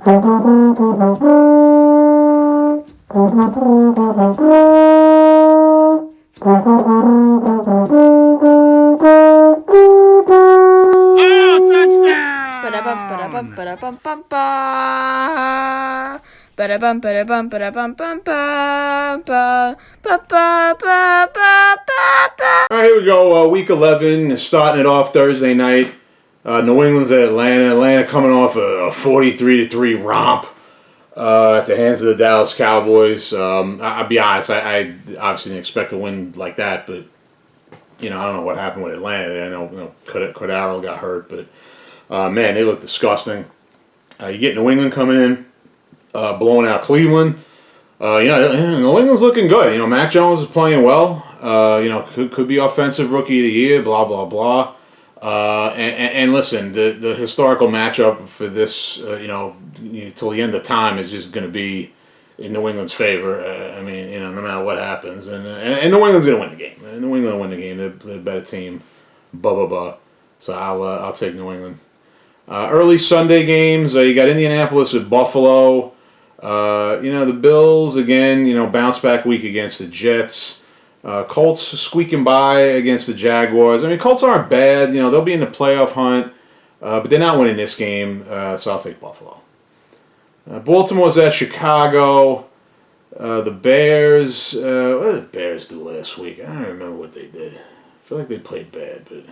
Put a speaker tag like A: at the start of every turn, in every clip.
A: Ba-da-bum, ba-da-bum, ba-da-bum, ba-da-bum, ba-da-bum, ba-da-bum, ba-ba-ba-ba-ba-ba.
B: All right, here we go. Week 11, starting it off Thursday night. New England's at Atlanta. Atlanta coming off a 43-3 romp at the hands of the Dallas Cowboys. I'll be honest, I obviously didn't expect to win like that, but I don't know what happened with Atlanta. I know Cordero got hurt, but man, they look disgusting. You get New England coming in, blowing out Cleveland. New England's looking good. Mac Jones is playing well. Could be offensive rookie of the year. Blah blah blah. And listen, the historical matchup for this, till the end of time is just going to be in New England's favor. No matter what happens, and New England's going to win the game. New England will win the game. They're the better team. Blah blah blah. So I'll take New England. Early Sunday games, you got Indianapolis at Buffalo. The Bills, again, bounce back week against the Jets. Colts squeaking by against the Jaguars. Colts aren't bad. They'll be in the playoff hunt, but they're not winning this game, so I'll take Buffalo. Baltimore's at Chicago. The Bears, what did the Bears do last week? I don't remember what they did. I feel like they played bad, but...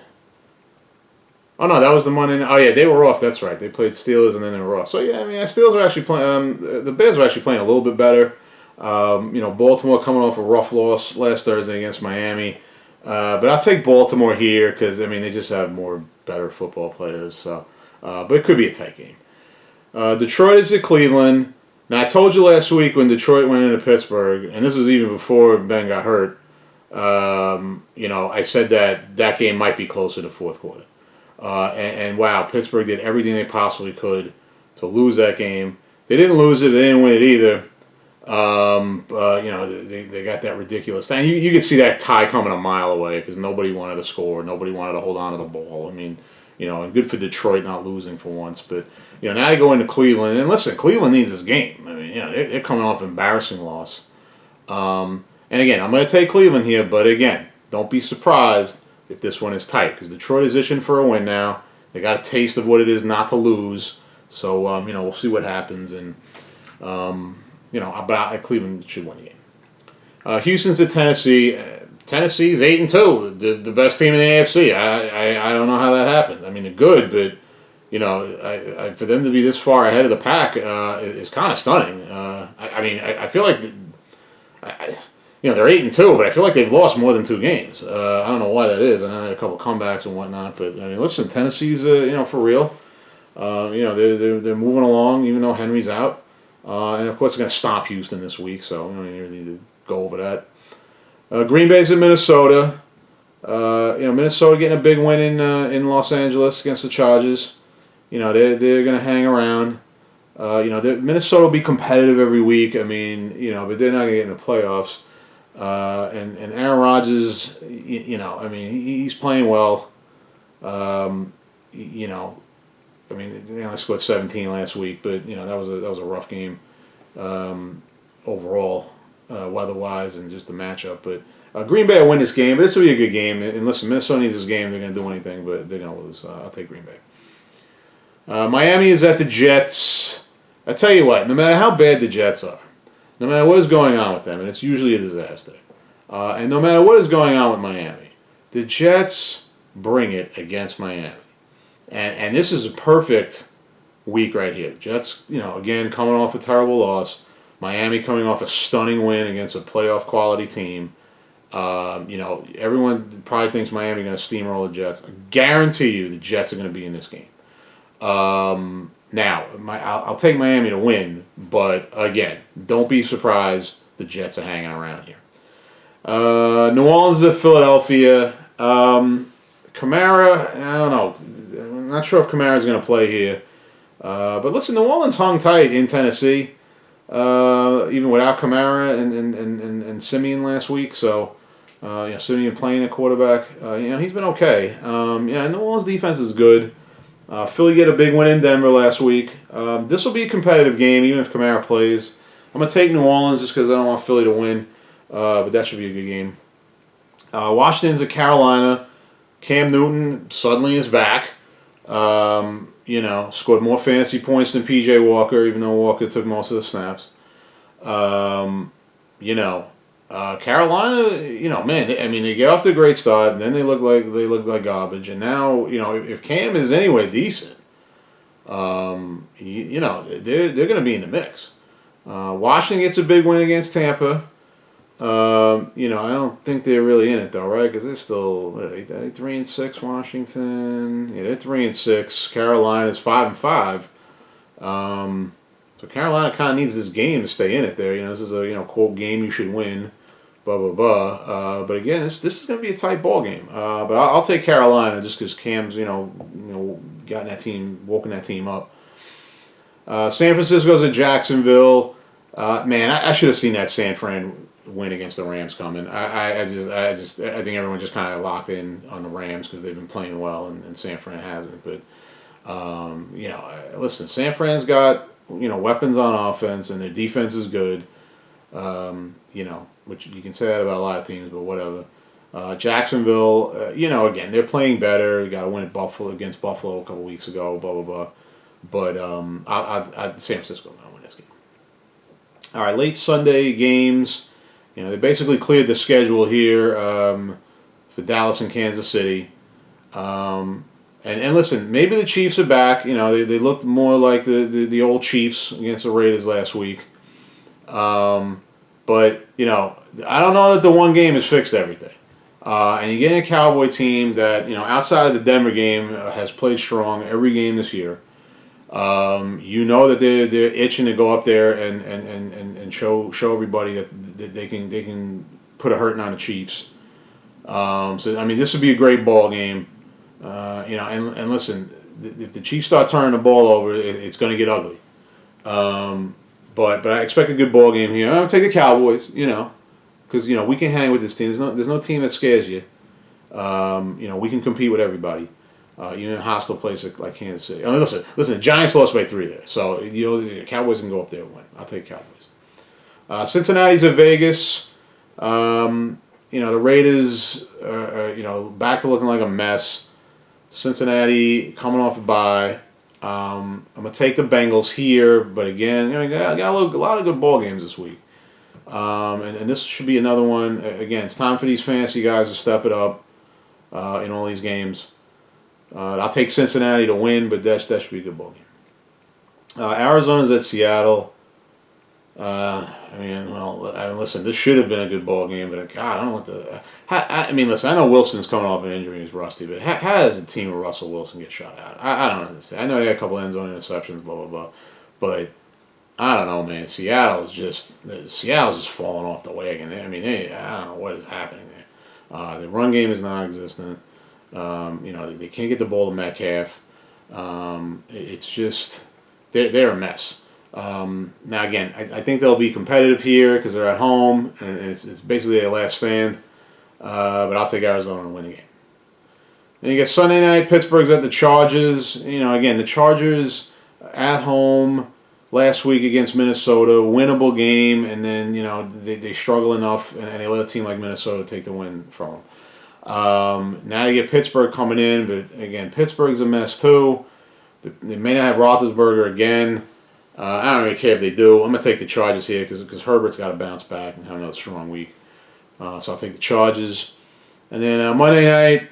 B: Oh, no, that was the Monday night. Oh, yeah, they were off. That's right. They played Steelers, and then they were off. So, yeah, Steelers are actually playing... the Bears are actually playing a little bit better. Baltimore coming off a rough loss last Thursday against Miami. But I'll take Baltimore here because, they just have better football players. So, but it could be a tight game. Detroit is at Cleveland. Now, I told you last week when Detroit went into Pittsburgh, and this was even before Ben got hurt, I said that game might be closer to fourth quarter. And wow, Pittsburgh did everything they possibly could to lose that game. They didn't lose it. They didn't win it either. They got that ridiculous thing. You could see that tie coming a mile away because nobody wanted to score. Nobody wanted to hold on to the ball. And good for Detroit not losing for once. But, now they go into Cleveland. And listen, Cleveland needs this game. They're coming off an embarrassing loss. And again, I'm going to take Cleveland here. But again, don't be surprised if this one is tight, because Detroit is itching for a win now. They got a taste of what it is not to lose. So, we'll see what happens. And, but Cleveland should win the game. Houston's at Tennessee. Tennessee's 8-2, the best team in the AFC. I don't know how that happened. They're good, but, for them to be this far ahead of the pack is kind of stunning. I feel like... they're 8-2, but I feel like they've lost more than 2 games. I don't know why that is. I know they had a couple comebacks and whatnot, but listen, Tennessee's for real. They're moving along, even though Henry's out, and of course they're going to stomp Houston this week, so we don't even need to go over that. Green Bay's in Minnesota. Minnesota getting a big win in Los Angeles against the Chargers. They're going to hang around. Minnesota will be competitive every week. But they're not going to get in the playoffs. And Aaron Rodgers, he's playing well. They only scored 17 last week, but that was a rough game overall, weather-wise and just the matchup. But Green Bay will win this game, but this will be a good game. And listen, Minnesota needs this game. They're going to do anything, but they're going to lose. I'll take Green Bay. Miami is at the Jets. I tell you what, no matter how bad the Jets are, no matter what is going on with them, and it's usually a disaster, and no matter what is going on with Miami, the Jets bring it against Miami. And this is a perfect week right here. The Jets, again, coming off a terrible loss. Miami coming off a stunning win against a playoff quality team. Everyone probably thinks Miami going to steamroll the Jets. I guarantee you the Jets are going to be in this game. Now, I'll take Miami to win, but again, don't be surprised the Jets are hanging around here. New Orleans at Philadelphia. Kamara, I don't know. I'm not sure if Kamara's going to play here. But listen, New Orleans hung tight in Tennessee, even without Kamara and Simeon last week. So, Simeon playing at quarterback, he's been okay. New Orleans defense is good. Philly get a big win in Denver last week. This will be a competitive game, even if Kamara plays. I'm going to take New Orleans just because I don't want Philly to win, but that should be a good game. Washington's at Carolina. Cam Newton suddenly is back. Scored more fantasy points than P.J. Walker, even though Walker took most of the snaps. Carolina, man, they get off to a great start, and then they look like garbage. And now, if Cam is anyway decent, they're going to be in the mix. Washington gets a big win against Tampa. I don't think they're really in it though, right? Because they're still 3-6. Washington, they're 3-6. Carolina's 5-5. So Carolina kind of needs this game to stay in it. There, this is a quote game you should win, blah blah blah. But again, this is going to be a tight ball game. But I'll take Carolina just because Cam's gotten that team, woken that team up. San Francisco's at Jacksonville. Man, I should have seen that San Fran win against the Rams coming. I think everyone just kind of locked in on the Rams because they've been playing well and San Fran hasn't. But listen, San Fran's got weapons on offense and their defense is good. Which you can say that about a lot of teams, but whatever. Jacksonville, again, they're playing better. You got to win against Buffalo a couple weeks ago, blah blah blah. But San Francisco going to win this game. All right, late Sunday games. They basically cleared the schedule here for Dallas and Kansas City. And listen, maybe the Chiefs are back. They looked more like the old Chiefs against the Raiders last week. But I don't know that the one game has fixed everything. And you get a Cowboy team that outside of the Denver game has played strong every game this year. That they're itching to go up there and show everybody that they can put a hurting on the Chiefs. This would be a great ball game. And listen, if the Chiefs start turning the ball over, it's going to get ugly. But I expect a good ball game here. I'm going to take the Cowboys, because we can hang with this team. There's no team that scares you. We can compete with everybody. Even in a hostile place like Kansas City. Listen, the Giants lost by 3 there. So, the Cowboys can go up there and win. I'll take Cowboys. Cincinnati's at Vegas. The Raiders are, back to looking like a mess. Cincinnati coming off a bye. I'm going to take the Bengals here. But again, got a lot of good ball games this week. And this should be another one. Again, it's time for these fantasy guys to step it up in all these games. I'll take Cincinnati to win, but that should be a good ball game. Arizona's at Seattle. Listen, this should have been a good ball game, but God, I don't know what the. Listen, I know Wilson's coming off an injury, he's rusty, but how does a team of Russell Wilson get shut out? I don't understand. I know they had a couple end zone interceptions, blah blah blah, but I don't know, man. Seattle's just falling off the wagon. I don't know what is happening there. The run game is non-existent. They can't get the ball to Metcalf. It's just they're a mess. Now again, I think they'll be competitive here because they're at home and it's basically their last stand. But I'll take Arizona and win the game. Then you get Sunday night. Pittsburgh's at the Chargers. Again, the Chargers at home last week against Minnesota, winnable game, and then they struggle enough and they let a team like Minnesota take the win from them. Now you get Pittsburgh coming in, but again, Pittsburgh's a mess too. They may not have Roethlisberger again. I don't really care if they do. I'm going to take the Chargers here because Herbert's got to bounce back and have another strong week. So I'll take the Chargers. And then Monday night,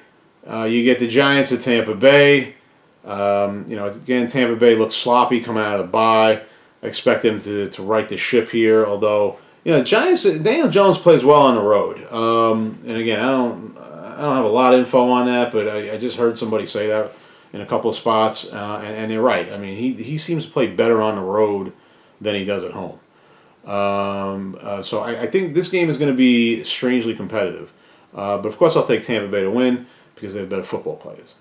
B: you get the Giants at Tampa Bay. Again, Tampa Bay looks sloppy coming out of the bye. I expect them to right the ship here, although Giants. Daniel Jones plays well on the road. And again, I don't have a lot of info on that, but I just heard somebody say that in a couple of spots, and they're right. He seems to play better on the road than he does at home. So I think this game is going to be strangely competitive. But of course, I'll take Tampa Bay to win because they have better football players.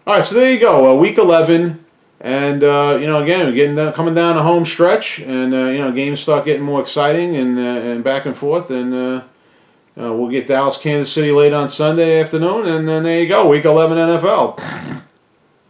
B: All right, so there you go. Week 11, and again, we're coming down the home stretch, and games start getting more exciting and back and forth, and we'll get Dallas, Kansas City late on Sunday afternoon, and then there you go, Week 11 NFL.